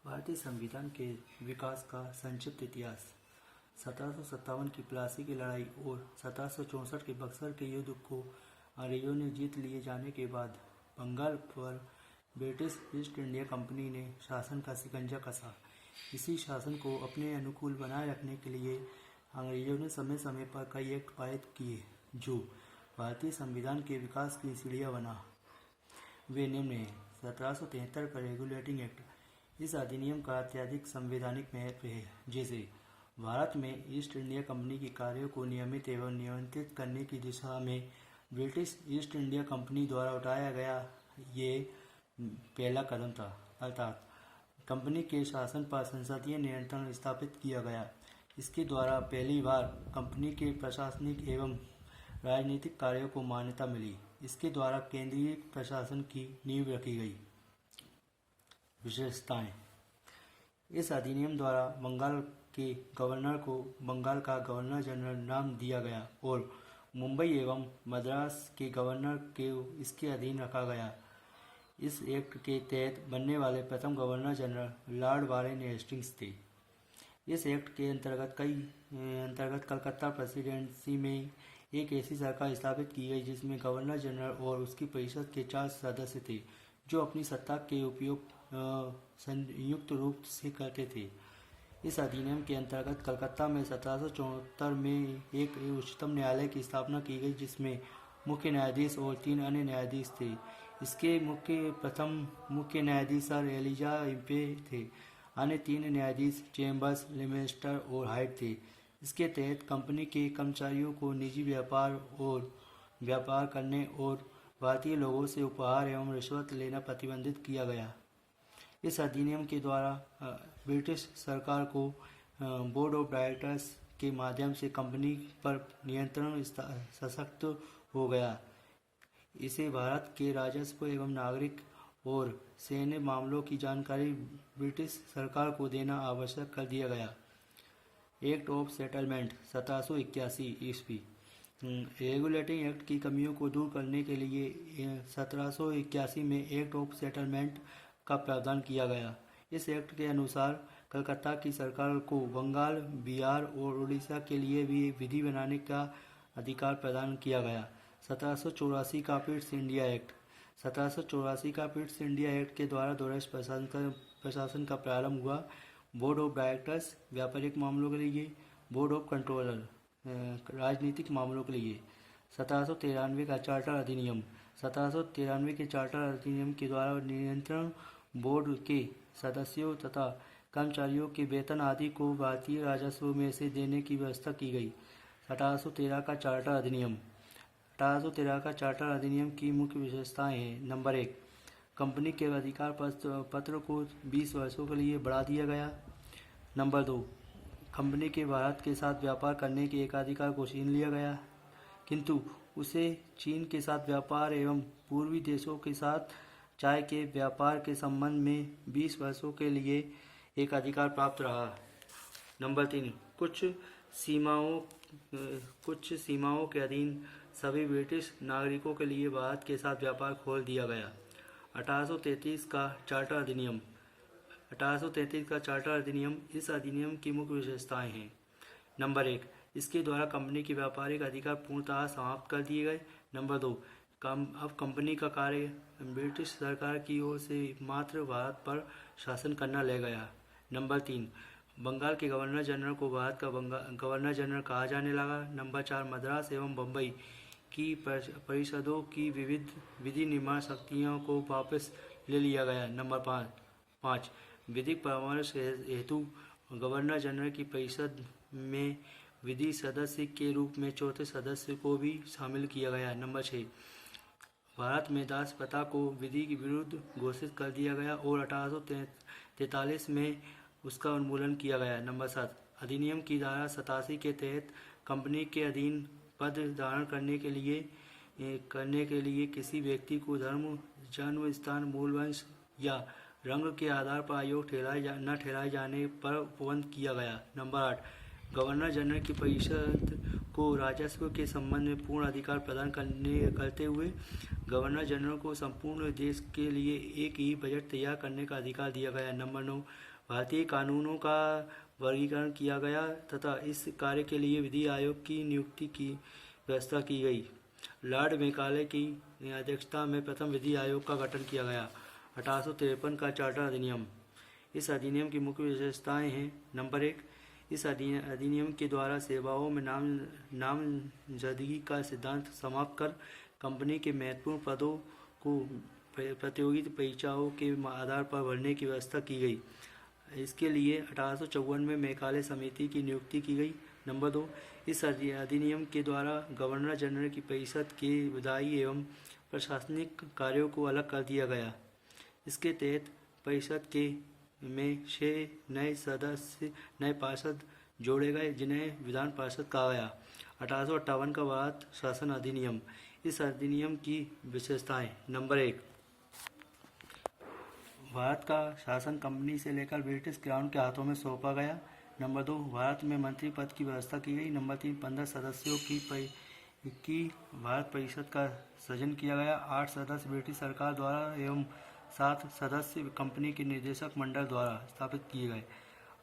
भारतीय संविधान के विकास का संक्षिप्त इतिहास। 1757 की प्लासी की लड़ाई और 1764 के बक्सर के युद्ध को अंग्रेजों ने जीत लिए जाने के बाद बंगाल पर ब्रिटिश ईस्ट इंडिया कंपनी ने शासन का शिकंजा कसा। इसी शासन को अपने अनुकूल बनाए रखने के लिए अंग्रेजों ने समय समय पर कई एक्ट पारित किए जो भारतीय संविधान के विकास की सीढ़ियाँ बना। वे निम्न हैं। 1773 का रेगुलेटिंग एक्ट। इस अधिनियम का अत्यधिक संवैधानिक महत्व है, जैसे भारत में ईस्ट इंडिया कंपनी के कार्यों को नियमित एवं नियंत्रित करने की दिशा में ब्रिटिश ईस्ट इंडिया कंपनी द्वारा उठाया गया ये पहला कदम था। अर्थात कंपनी के शासन पर संसदीय नियंत्रण स्थापित किया गया। इसके द्वारा पहली बार कंपनी के प्रशासनिक एवं राजनीतिक कार्यों को मान्यता मिली। इसके द्वारा केंद्रीय प्रशासन की नींव रखी गई। विशेषताएं। इस अधिनियम द्वारा बंगाल के गवर्नर को बंगाल का गवर्नर जनरल नाम दिया गया और मुंबई एवं मद्रास के गवर्नर के इसके अधीन रखा गया। इस एक्ट के तहत बनने वाले प्रथम governor general Lord Warren Hastings थे। इस एक्ट के अंतर्गत कलकत्ता प्रेसिडेंसी में एक ऐसी सरकार स्थापित की गई जिसमें गवर्नर जनरल और उसकी परिषद के 4 सदस्य थे जो अपनी सत्ता के उपयोग संयुक्त रूप से करते थे। इस अधिनियम के अंतर्गत कलकत्ता में 1774 में एक उच्चतम न्यायालय की स्थापना की गई जिसमें मुख्य न्यायाधीश और 3 अन्य न्यायाधीश थे। इसके प्रथम मुख्य न्यायाधीश सर एलिजा इम्पे थे। अन्य 3 न्यायाधीश चेम्बर्स, लिमेस्टर और हाइट थे। इसके तहत कंपनी के कर्मचारियों को निजी व्यापार करने और भारतीय लोगों से उपहार एवं रिश्वत लेना प्रतिबंधित किया गया। इस अधिनियम के द्वारा ब्रिटिश सरकार को बोर्ड ऑफ डायरेक्टर्स के माध्यम से कंपनी पर नियंत्रण सशक्त हो गया। इसे भारत के राजस्व एवं नागरिक और सैन्य मामलों की जानकारी ब्रिटिश सरकार को देना आवश्यक कर दिया गया। एक्ट ऑफ सेटलमेंट 1781 ईस्वी। रेगुलेटिंग एक्ट की कमियों को दूर करने के लिए 1781 में एक्ट ऑफ सेटलमेंट का प्रावधान किया गया। इस एक्ट के अनुसार कलकत्ता की सरकार को बंगाल, बिहार और उड़ीसा के लिए भी विधि बनाने का अधिकार प्रदान किया गया। 1784 का पिट्स इंडिया एक्ट। 1784 का पिट्स इंडिया एक्ट के द्वारा दूरस्थ प्रशासन का प्रारंभ हुआ। बोर्ड ऑफ डायरेक्टर्स व्यापारिक मामलों के लिए, बोर्ड ऑफ कंट्रोलर राजनीतिक मामलों के लिए। 1793 का चार्टर अधिनियम। 1793 के चार्टर अधिनियम के द्वारा नियंत्रण बोर्ड के सदस्यों तथा कर्मचारियों के वेतन आदि को भारतीय राजस्व में से देने की व्यवस्था की गई। 1813 का चार्टर अधिनियम। 1813 का चार्टर अधिनियम की मुख्य विशेषताएं हैं। नंबर 1, कंपनी के अधिकार पत्र को 20 वर्षों के लिए बढ़ा दिया गया। नंबर 2, कंपनी के भारत के साथ व्यापार करने के एकाधिकार को छीन लिया गया, किंतु उसे चीन के साथ व्यापार एवं पूर्वी देशों के साथ चाय के व्यापार के संबंध में 20 वर्षों के लिए एक अधिकार प्राप्त रहा। नंबर 3, कुछ सीमाओं के अधीन सभी ब्रिटिश नागरिकों के लिए भारत के साथ व्यापार खोल दिया गया। 1833 का चार्टर अधिनियम। 1833 का चार्टर अधिनियम। इस अधिनियम की मुख्य विशेषताएं हैं। नंबर 1, इसके द्वारा कंपनी के व्यापारिक अधिकार पूर्णतः समाप्त कर दिए गए। नंबर 2, अब कंपनी का कार्य ब्रिटिश सरकार की ओर से मात्र भारत पर शासन करना ले गया। नंबर 3, बंगाल के गवर्नर जनरल को भारत का गवर्नर जनरल कहा जाने लगा। नंबर 4, मद्रास एवं बम्बई की परिषदों की विधि निर्माण शक्तियों को वापस ले लिया गया। नंबर 5, विधिक परामर्श हेतु गवर्नर जनरल की परिषद में विधि सदस्य के रूप में चौथे सदस्य को भी शामिल किया गया। नंबर 6, भारत में दास प्रथा को विधि के विरुद्ध घोषित कर दिया गया और 1843 में उसका उन्मूलन किया गया। नंबर 7, अधिनियम की धारा 87 के तहत कंपनी के अधीन पद धारण करने के लिए किसी व्यक्ति को धर्म, जन्म स्थान, मूल वंश या रंग के आधार पर अयोग्य न ठहराए जाने पर पाबंद किया गया। नंबर 8, गवर्नर जनरल की परिषद को राजस्व के संबंध में पूर्ण अधिकार प्रदान करते हुए गवर्नर जनरल को संपूर्ण देश के लिए एक ही बजट तैयार करने का अधिकार दिया गया। नंबर 9, भारतीय कानूनों का वर्गीकरण किया गया तथा इस कार्य के लिए विधि आयोग की नियुक्ति की व्यवस्था की गई। लॉर्ड मेकाले की अध्यक्षता में प्रथम विधि आयोग का गठन किया गया। 1853 का चार्टर अधिनियम। इस अधिनियम की मुख्य विशेषताएं हैं। नंबर 1, इस अधिनियम के द्वारा सेवाओं में नामजदगी का सिद्धांत समाप्त कर कंपनी के महत्वपूर्ण पदों को प्रतियोगी परीक्षाओं के आधार पर भरने की व्यवस्था की गई। इसके लिए 1854 में मेकाले समिति की नियुक्ति की गई। नंबर 2, इस अधिनियम के द्वारा गवर्नर जनरल की परिषद के विधायी एवं प्रशासनिक कार्यों को अलग कर दिया गया। इसके तहत परिषद के में 6 नए पार्षद जोड़े गए जिन्हें विधान पार्षद कहा गया। 1858 का भारत शासन अधिनियम। इस अधिनियम की विशेषताएं। नंबर 1, भारत का शासन कंपनी से लेकर ब्रिटिश क्राउन के हाथों में सौंपा गया। नंबर 2, भारत में मंत्री पद की व्यवस्था की गई। नंबर 3, 15 सदस्यों की भारत परिषद का सृजन किया गया। 8 सदस्य ब्रिटिश सरकार द्वारा एवं 7 सदस्य कंपनी के निदेशक मंडल द्वारा स्थापित किए गए।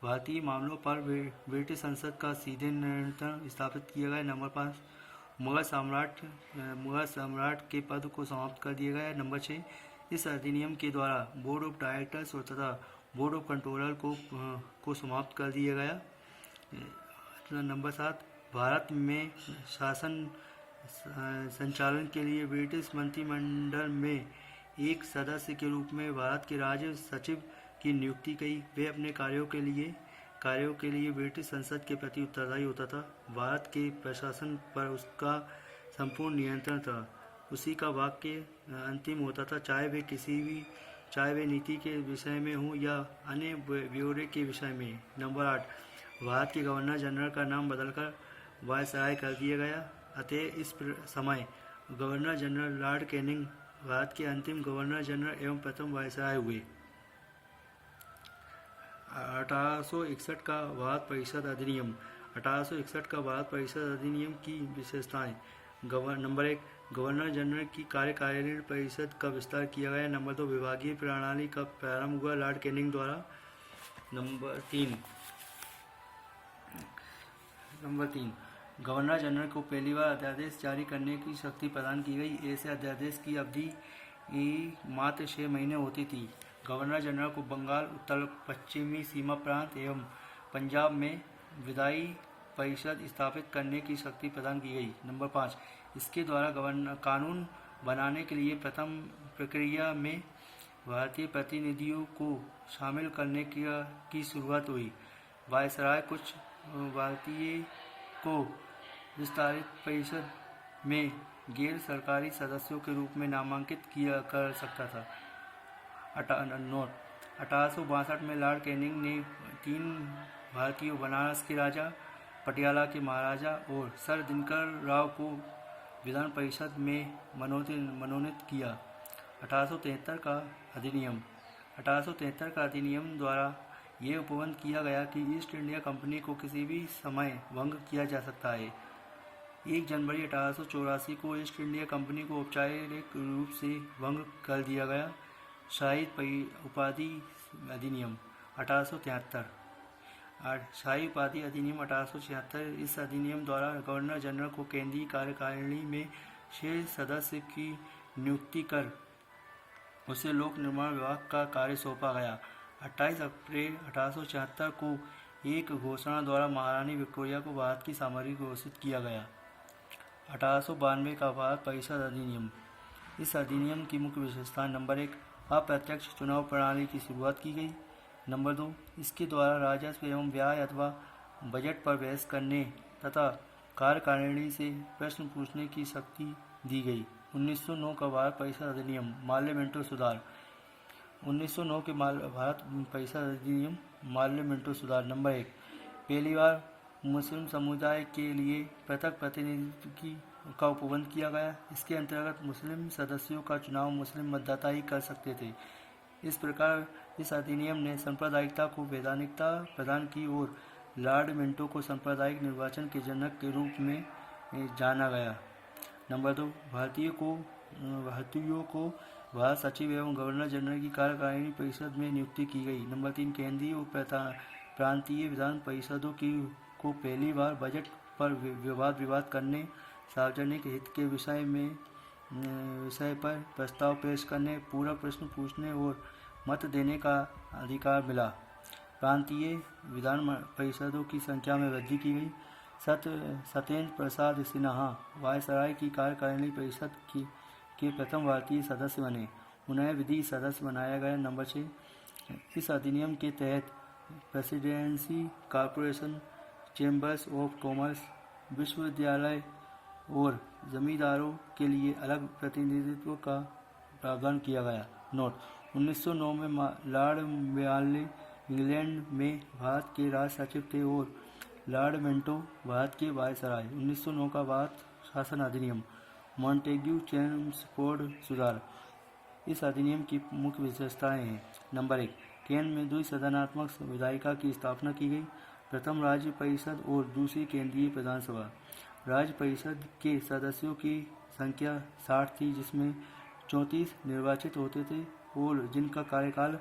भारतीय मामलों पर ब्रिटिश संसद का सीधे नियंत्रण स्थापित किया गया। नंबर 5, मुगल सम्राट के पद को समाप्त कर दिया गया। नंबर 6, इस अधिनियम के द्वारा बोर्ड ऑफ डायरेक्टर्स तथा बोर्ड ऑफ कंट्रोलर को समाप्त कर दिया गया। नंबर 7, भारत में शासन संचालन के लिए ब्रिटिश मंत्रिमंडल में एक सदस्य के रूप में भारत के राज्य सचिव की नियुक्ति की। वे अपने कार्यों के लिए ब्रिटिश संसद के प्रति उत्तरदायी होता था। भारत के प्रशासन पर उसका संपूर्ण नियंत्रण था। उसी का वाक्य अंतिम होता था, चाहे वे नीति के विषय में हो या अन्य ब्यौरे के विषय में। नंबर 8, भारत के गवर्नर जनरल का नाम बदलकर वायसराय कर दिया गया। अतः इस समय governor general Lord Canning Bharat के अंतिम गवर्नर जनरल एवं प्रथम वायसराय हुए। 1861 का भारत परिषद अधिनियम। 1861 का भारत परिषद अधिनियम की विशेषताएं। नंबर 1, गवर्नर जनरल की कार्यकारिणी परिषद का विस्तार किया गया। नंबर 2, विभागीय प्रणाली का प्रारंभ हुआ लॉर्ड कैनिंग द्वारा। नंबर 3, गवर्नर जनरल को पहली बार अध्यादेश जारी करने की शक्ति प्रदान की गई। ऐसे अध्यादेश की अवधि मात्र 6 महीने होती थी। गवर्नर जनरल को बंगाल, उत्तर पश्चिमी सीमा प्रांत एवं पंजाब में विधायी परिषद स्थापित करने की शक्ति प्रदान की गई। नंबर 5, इसके द्वारा कानून बनाने के लिए प्रथम प्रक्रिया में भारतीय प्रतिनिधियों को शामिल करने की शुरुआत हुई। वायसराय कुछ भारतीय को विस्तारित परिषद में गैर सरकारी सदस्यों के रूप में नामांकित कर सकता था। 1862 में लॉर्ड कैनिंग ने 3 भारतीयों, बनारस के राजा, पटियाला के महाराजा और सर दिनकर राव को विधान परिषद में मनोनीत किया। 1873 का अधिनियम। 1873 का अधिनियम द्वारा यह उपबंध किया गया कि ईस्ट इंडिया कंपनी को किसी भी समय भंग किया जा सकता है। 1 जनवरी 1884 को ईस्ट इंडिया कंपनी को औपचारिक रूप से भंग कर दिया गया। शाही उपाधि अधिनियम 1873। शाही उपाधि अधिनियम 1876। इस अधिनियम द्वारा गवर्नर जनरल को केंद्रीय कार्यकारिणी में 6 सदस्य की नियुक्ति कर उसे लोक निर्माण विभाग का कार्य सौंपा गया। 28 अप्रैल 1876 को एक घोषणा द्वारा महारानी विक्टोरिया को भारत की सामग्री घोषित किया गया। 1892 का भारत परिषद अधिनियम। इस अधिनियम की मुख्य विशेषताएं। नंबर 1, अप्रत्यक्ष चुनाव प्रणाली की शुरुआत की गई। नंबर 2, इसके द्वारा राजस्व एवं व्यय अथवा बजट पर बहस करने तथा कार्यकारिणी से प्रश्न पूछने की शक्ति दी गई। 1909 का भारत परिषद अधिनियम। माल्य सुधार। 1909 के भारत परिषद अधिनियम माल्य सुधार। नंबर 1, पहली बार मुस्लिम समुदाय के लिए पृथक प्रतिनिधि का उपबंध किया गया। इसके अंतर्गत मुस्लिम सदस्यों का चुनाव मुस्लिम मतदाता ही कर सकते थे। इस प्रकार इस अधिनियम ने सांप्रदायिकता को वैधानिकता प्रदान की और लॉर्ड मिंटो को सांप्रदायिक निर्वाचन के जनक के रूप में जाना गया। नंबर 2, भारतीयों को भारत सचिव एवं गवर्नर जनरल की कार्यकारिणी परिषद में नियुक्ति की गई। नंबर 3, केंद्रीय और प्रांतीय विधान परिषदों की को पहली बार बजट पर विवाद करने, सार्वजनिक हित के विषय पर प्रस्ताव पेश करने, पूरक प्रश्न पूछने और मत देने का अधिकार मिला। प्रांतीय विधान परिषदों की संख्या में वृद्धि की गई। सत्येंद्र प्रसाद सिन्हा वायसराय की कार्यकारिणी परिषद के प्रथम भारतीय सदस्य बने। उन्हें विधि सदस्य बनाया गया। नंबर 6, इस अधिनियम के तहत presidency, corporation, chambers of commerce, विश्वविद्यालय और जमींदारों के लिए अलग प्रतिनिधित्व का प्रावधान किया गया। नोट: 1909 में लॉर्ड मेयरले इंग्लैंड में भारत के राज सचिव थे और लॉर्ड मिंटो भारत के वायसराय। 1909 का भारत शासन अधिनियम, मॉन्टेग्यू चेम्सफोर्ड सुधार। इस अधिनियम की मुख्य विशेषताएं हैं। नंबर 1, केंद्र में द्विसदनात्मक विधायिका की स्थापना की गई। प्रथम राज्य परिषद और दूसरी केंद्रीय विधानसभा। राज्य परिषद के सदस्यों की संख्या 60 थी, जिसमें 34 निर्वाचित होते थे और जिनका कार्यकाल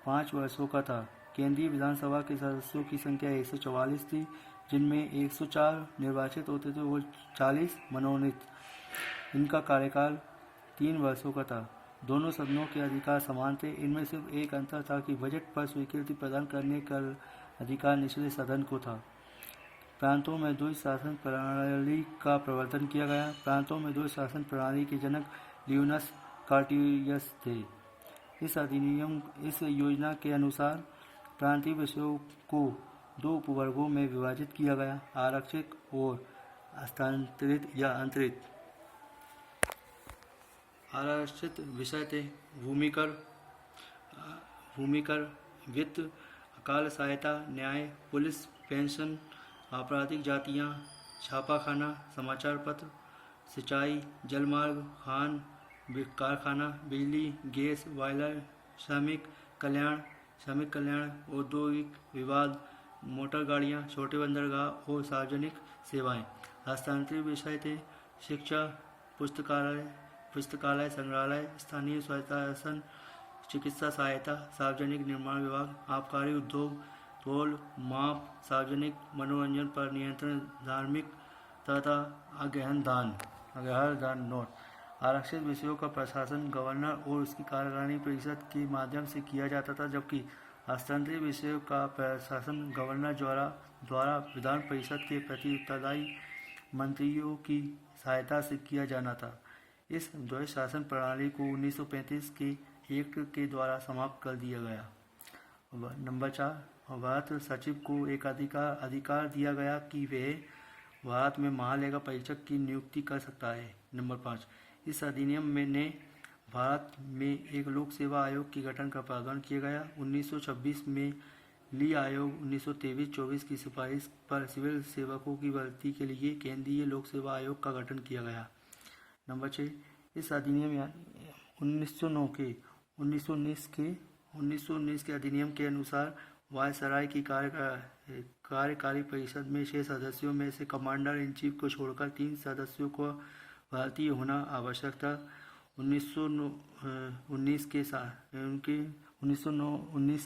5 वर्षों का था। केंद्रीय विधानसभा के सदस्यों की संख्या 144 थी, जिनमें 104 निर्वाचित होते थे और 40 मनोनीत। इनका कार्यकाल 3 वर्षों का था। दोनों सदनों के अधिकार समान थे। इनमें सिर्फ एक अंतर था कि बजट पर स्वीकृति प्रदान करने का अधिकार निचले सदन को था। प्रांतों में द्वैध शासन प्रणाली का प्रवर्तन किया गया। प्रांतों में द्वैध शासन प्रणाली के जनक लियोनस कार्टियस थे। इस योजना के अनुसार प्रांतीय विषयों को 2 उपवर्गों में विभाजित किया गया: आरक्षित और हस्तांतरित या अंतरित। आरक्षित विषय थे भूमिकर, वित्त, अकाल सहायता, न्याय, पुलिस, पेंशन, आपराधिक जातियाँ, छापाखाना, समाचार पत्र, सिंचाई, जलमार्ग, खान कारखाना, बिजली, गैस, बॉयलर, श्रमिक कल्याण, औद्योगिक विवाद, मोटर गाड़ियाँ, छोटे बंदरगाह और सार्वजनिक सेवाएं। हस्तांतरित विषय थे शिक्षा, पुस्तकालय, संग्रहालय, स्थानीय स्वशासन, चिकित्सा सहायता, सार्वजनिक निर्माण विभाग, आबकारी उद्योग, तोल माप, सार्वजनिक मनोरंजन पर नियंत्रण, धार्मिक तथा अगहन दान। नोट: आरक्षित विषयों का प्रशासन गवर्नर और उसकी कार्यकारिणी परिषद के माध्यम से किया जाता था, जबकि हस्तांतरित विषयों का प्रशासन गवर्नर द्वारा विधान परिषद के प्रति उत्तरदायी मंत्रियों की सहायता से किया जाना था। इस द्वैध शासन प्रणाली को 1935 के एक्ट के द्वारा समाप्त कर दिया गया। नंबर 4, भारत सचिव को एक अधिकार दिया गया कि वह भारत में महालेखा परीक्षक की नियुक्ति कर सकता है। नंबर 5, इस अधिनियम ने भारत में एक लोक सेवा आयोग के गठन का प्रावधान किया गया। 1926 में ली आयोग 1923-24 की सिफारिश पर सिविल सेवकों की भर्ती के लिए केंद्रीय लोक सेवा आयोग का गठन किया गया। नंबर 6, इस अधिनियम 1919 के अधिनियम के अनुसार वायसराय की कार्यकारी परिषद में 6 सदस्यों में से कमांडर इन चीफ को छोड़कर 3 सदस्यों को भारतीय होना आवश्यक था। 1919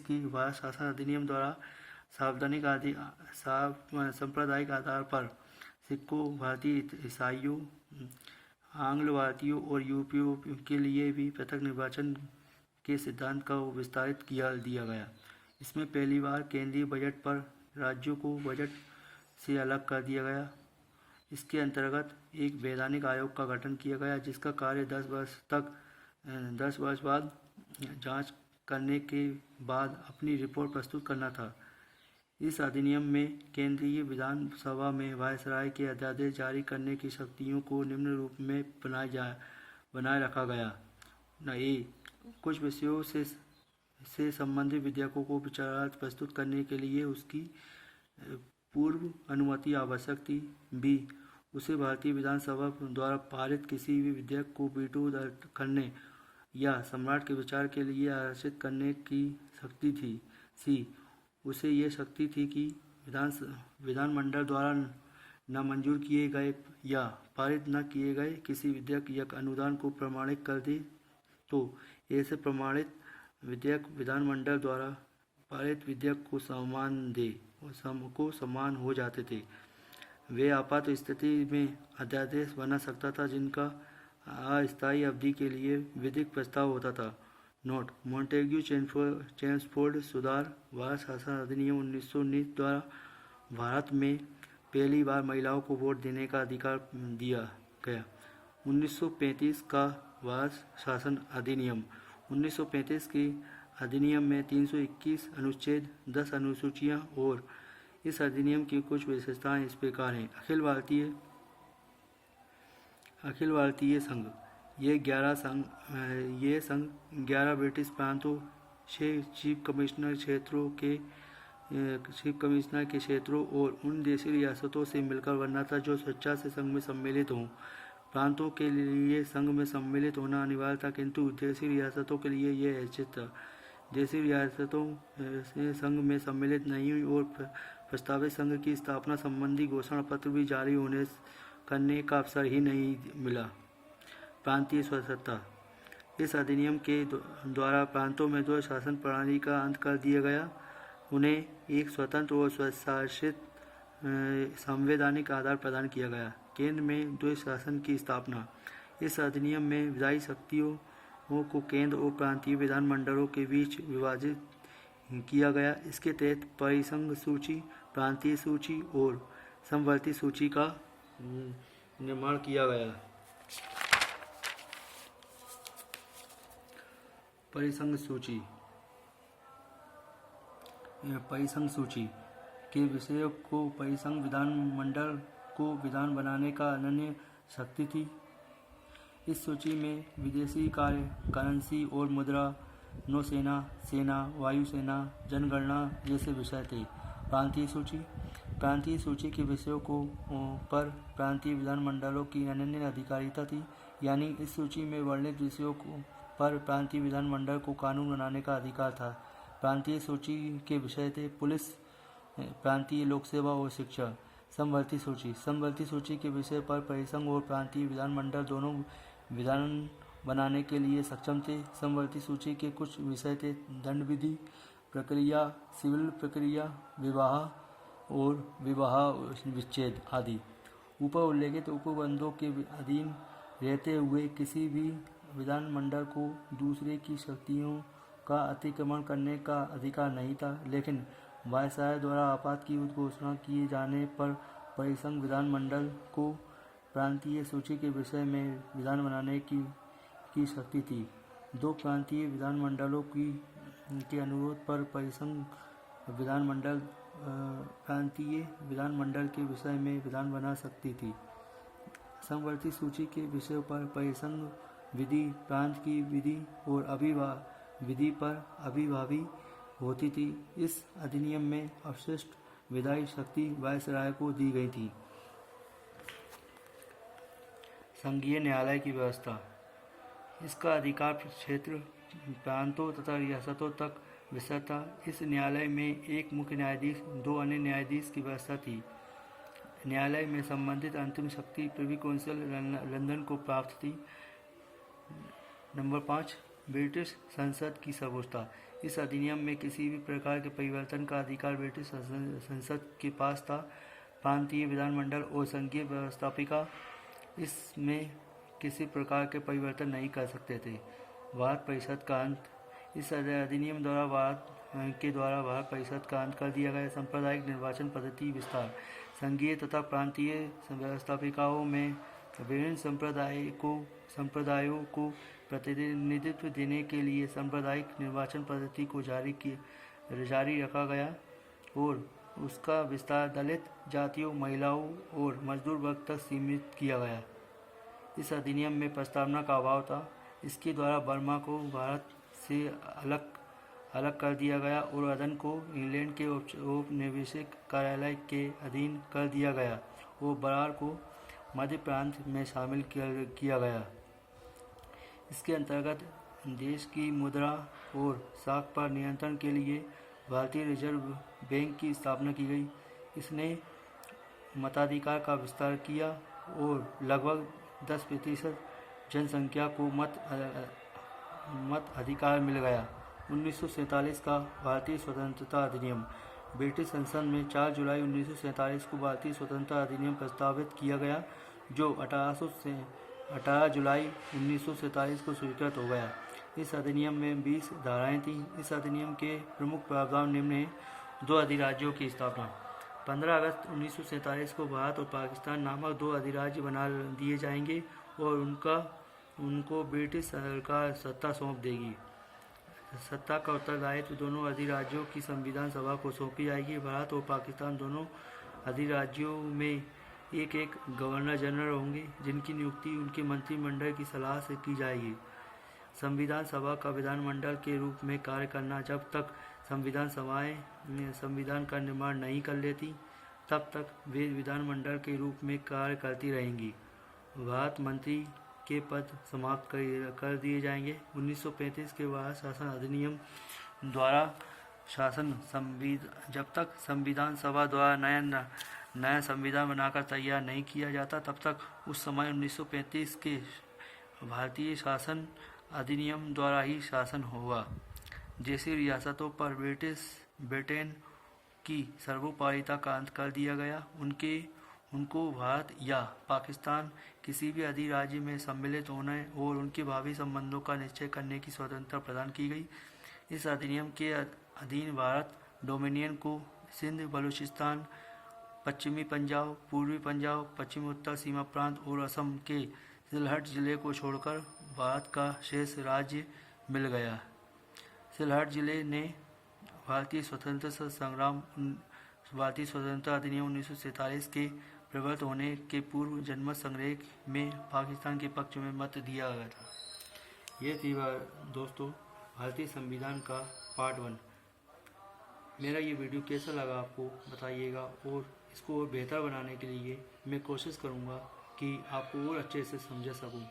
के भारत शासन अधिनियम द्वारा सांप्रदायिक आधार पर सिखों, भारतीय ईसाइयों, आंग्ल भारतीयों और यूरोपियों के लिए भी पृथक निर्वाचन के सिद्धांत का विस्तारित दिया गया। इसमें पहली बार केंद्रीय बजट पर राज्यों को बजट से अलग कर दिया गया। इसके अंतर्गत एक वैधानिक आयोग का गठन किया गया, जिसका कार्य 10 वर्ष बाद जांच करने के बाद अपनी रिपोर्ट प्रस्तुत करना था। इस अधिनियम में केंद्रीय विधानसभा में वायसराय के अध्यादेश जारी करने की शक्तियों को निम्न रूप में बनाए रखा गया। कुछ विषयों से संबंधित विधेयकों को विचारार्थ प्रस्तुत करने के लिए उसकी पूर्व अनुमति आवश्यक थी। बी, उसे भारतीय विधानसभा द्वारा पारित किसी भी विधेयक को वीटो करने या सम्राट के विचार के लिए आरक्षित करने की शक्ति थी। सी, उसे यह शक्ति थी कि विधानमंडल द्वारा न मंजूर किए गए या पारित न किए गए किसी विधेयक या अनुदान को प्रमाणित कर दे तो ऐसे प्रमाणित विधेयक विधानमंडल द्वारा पारित विधेयक को समान हो जाते थे। वे आपात स्थिति में अध्यादेश बना सकता था जिनका अस्थायी अवधि के लिए विधिक प्रस्ताव होता था। नोट: मॉन्टेग्यू चेम्सफोर्ड सुधार भारत शासन अधिनियम 1919 द्वारा भारत में पहली बार महिलाओं को वोट देने का अधिकार दिया गया। 1935 का भारत शासन अधिनियम 1935 के अधिनियम में 321 अनुच्छेद 10 अनुसूचियां और इस अधिनियम की कुछ विशेषताएं इस प्रकार हैं। अखिल भारतीय संघ ये संघ 11 ब्रिटिश प्रांतों, 6 चीफ कमिश्नर के क्षेत्रों और उन देशी रियासतों से मिलकर बना था जो स्वेच्छा से संघ में सम्मिलित हों। प्रांतों के लिए संघ में सम्मिलित होना अनिवार्य था, किंतु देशी रियासतों के लिए यह ऐच्छिक था। देशी रियासतों से संघ में सम्मिलित नहीं हुई और प्रस्तावित संघ की स्थापना संबंधी घोषणा पत्र भी जारी करने का अवसर ही नहीं मिला। प्रांतीय स्वतंत्रता इस अधिनियम के द्वारा प्रांतों में द्वैध शासन प्रणाली का अंत कर दिया गया। उन्हें एक स्वतंत्र और स्वशासित संवैधानिक आधार प्रदान किया गया। केंद्र में द्वैध शासन की स्थापना इस अधिनियम में विधायी शक्तियों को केंद्र और प्रांतीय विधानमंडलों के बीच विभाजित किया गया। इसके तहत परिसंघ सूची, प्रांतीय सूची और समवर्ती सूची का निर्माण किया गया। परिसंघ सूची के विषयों को परिसंघ विधानमंडल को विधान बनाने का अनन्य शक्ति थी। इस सूची में विदेशी कार्य, करेंसी और मुद्रा, नौसेना, सेना, वायुसेना, जनगणना जैसे विषय थे। प्रांतीय सूची के विषयों को पर प्रांतीय विधानमंडलों की अनन्य अधिकारिता थी, यानी इस सूची में वर्णित विषयों पर प्रांतीय विधानमंडल को कानून बनाने का अधिकार था। प्रांतीय सूची के विषय थे पुलिस, प्रांतीय लोक सेवा और शिक्षा। समवर्ती सूची के विषय पर परिसंघ और प्रांतीय विधानमंडल दोनों विधान बनाने के लिए सक्षम थे। समवर्ती सूची के कुछ विषय थे दंड विधि प्रक्रिया, सिविल प्रक्रिया, विवाह विच्छेद आदि। ऊपर उल्लेखित उपबंधों के अधीन रहते हुए किसी भी विधानमंडल को दूसरे की शक्तियों का अतिक्रमण करने का अधिकार नहीं था, लेकिन वायसराय द्वारा आपात की घोषणा किए जाने पर परिसंघ विधानमंडल को प्रांतीय सूची के विषय में विधान बनाने की शक्ति थी। दो प्रांतीय विधानमंडलों के अनुरोध पर परिसंघ विधानमंडल प्रांतीय विधानमंडल के विषय में विधान बना सकती थी। समवर्ती सूची के विषयों पर परिसंघ विधि प्रांत की विधि और विधि पर अभिभावी होती थी। इस अधिनियम में अवशिष्ट विधायी शक्ति वायसराय को दी गई थी। संघीय न्यायालय की व्यवस्था इसका अधिकार क्षेत्र प्रांतों तथा रियासतों तक विस्तृत था। इस न्यायालय में एक मुख्य न्यायाधीश, 2 अन्य न्यायाधीश की व्यवस्था थी। न्यायालय में संबंधित अंतिम शक्ति प्रिवी काउंसिल लंदन को प्राप्त थी। नंबर 5, ब्रिटिश संसद की सर्वोच्चता। इस अधिनियम में किसी भी प्रकार के परिवर्तन का अधिकार ब्रिटिश संसद के पास था। प्रांतीय विधानमंडल और संघीय व्यवस्थापिका इसमें किसी प्रकार के परिवर्तन नहीं कर सकते थे। भारत परिषद का अंत इस अधिनियम द्वारा भारत परिषद का अंत कर दिया गया। सांप्रदायिक निर्वाचन पद्धति विस्तार। संघीय तथा प्रांतीय व्यवस्थापिकाओं में विभिन्न संप्रदायों को प्रतिनिधित्व देने के लिए सांप्रदायिक निर्वाचन पद्धति को जारी रखा गया और उसका विस्तार दलित जातियों, महिलाओं और मजदूर वर्ग तक सीमित किया गया। इस अधिनियम में प्रस्तावना का अभाव था। इसके द्वारा बर्मा को भारत से अलग कर दिया गया और अदन को इंग्लैंड के औपनिवेशिक कार्यालय के अधीन कर दिया गया और बरार को मध्य प्रांत में शामिल किया गया। इसके अंतर्गत देश की मुद्रा और साख पर नियंत्रण के लिए भारतीय रिजर्व बैंक की स्थापना की गई। इसने मताधिकार का विस्तार किया और लगभग 10% जनसंख्या को मत अधिकार मिल गया। 1947 का भारतीय स्वतंत्रता अधिनियम। ब्रिटिश संसद में 4 जुलाई 1947 को भारतीय स्वतंत्रता अधिनियम प्रस्तावित किया गया, जो 18 जुलाई 1947 को स्वीकृत हो गया। इस अधिनियम में 20 धाराएं थीं। इस अधिनियम के प्रमुख प्रावधान निम्न हैं। 2 अधिराज्यों की स्थापना। 15 अगस्त 1947 को भारत और पाकिस्तान नामक 2 अधिराज्य बना दिए जाएंगे और उनको ब्रिटिश सरकार सत्ता सौंप देगी। सत्ता का उत्तरदायित्व दोनों अधिराज्यों की संविधान सभा को सौंपी जाएगी। भारत और पाकिस्तान दोनों अधिराज्यों में एक एक गवर्नर जनरल होंगे, जिनकी नियुक्ति उनके मंत्रिमंडल की सलाह से की जाएगी। संविधान सभा का विधानमंडल के रूप में कार्य करना। जब तक संविधान सभाएं संविधान का निर्माण नहीं कर लेती, तब तक वे विधानमंडल के रूप में कार्य करती रहेंगी। भारत मंत्री के पद समाप्त कर दिए जाएंगे। 1935 के बाद शासन अधिनियम द्वारा जब तक संविधान सभा द्वारा नया संविधान बनाकर तैयार नहीं किया जाता, तब तक उस समय 1935 के भारतीय शासन अधिनियम द्वारा ही शासन होगा। जैसी रियासतों पर ब्रिटेन की सर्वोपरिता का अंत कर दिया गया, उनको भारत या पाकिस्तान किसी भी अधिराज्य में सम्मिलित होने और उनके भावी संबंधों का निश्चय करने की स्वतंत्रता प्रदान की गई। इस अधिनियम के अधीन भारत डोमिनियन को सिंध, बलूचिस्तान, पश्चिमी पंजाब, पूर्वी पंजाब, पश्चिमी उत्तर सीमा प्रांत और असम के सिलहट जिले को छोड़कर भारत का शेष राज्य मिल गया। सिलहट जिले ने भारतीय स्वतंत्रता अधिनियम 1947 के प्रवर्त होने के पूर्व जनमत संग्रह में पाकिस्तान के पक्ष में मत दिया गया था। ये थी दोस्तों भारतीय संविधान का पार्ट 1। मेरा ये वीडियो कैसा लगा आपको बताइएगा, और इसको और बेहतर बनाने के लिए मैं कोशिश करूँगा कि आपको और अच्छे से समझा सकूँ।